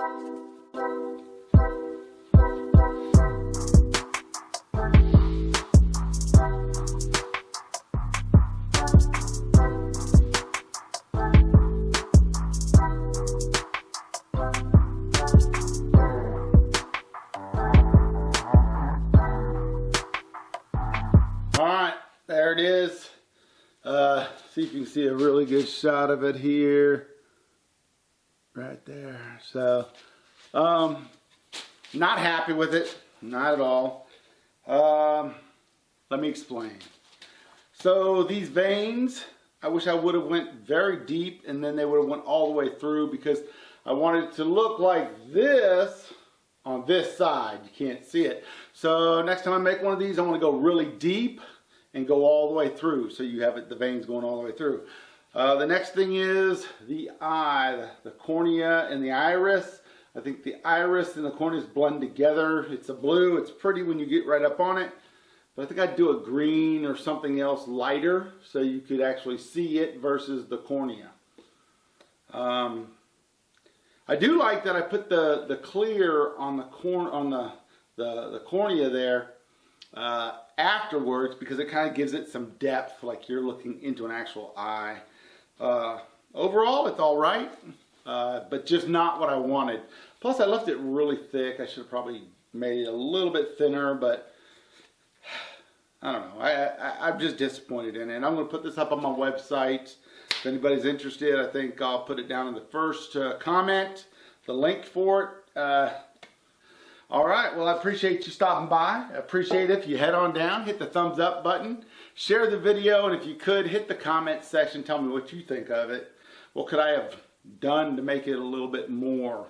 Alright, there it is. See if you can see a really good shot of it here. Right there. So, not happy with it. Not at all. Let me explain. So these veins, I wish I would have went very deep and then they would have went all the way through, because I wanted it to look like this on this side. You can't see it. So next time I make one of these, I want to go really deep and go all the way through, so you have the veins going all the way through. The next thing is the eye, the cornea and the iris. I think the iris and the cornea blend together. It's a blue. It's pretty when you get right up on it. But I think I'd do a green or something else lighter so you could actually see it versus the cornea. I do like that I put the clear on the cornea there afterwards, because it kind of gives it some depth, like you're looking into an actual eye. Overall, it's all right, but just not what I wanted. Plus, I left it really thick. I should have probably made it a little bit thinner, but I don't know. I'm just disappointed in it. And I'm going to put this up on my website. If anybody's interested, I think I'll put it down in the first comment, the link for it. All right, well, I appreciate you stopping by. I appreciate it if you head on down, hit the thumbs up button, share the video, and if you could, hit the comment section, tell me what you think of it. What could I have done to make it a little bit more,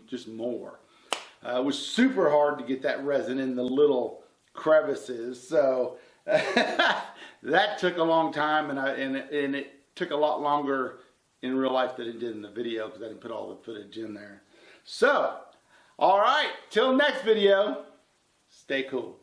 just more? It was super hard to get that resin in the little crevices, so that took a long time, and it took a lot longer in real life than it did in the video, because I didn't put all the footage in there. So, all right, till next video, stay cool.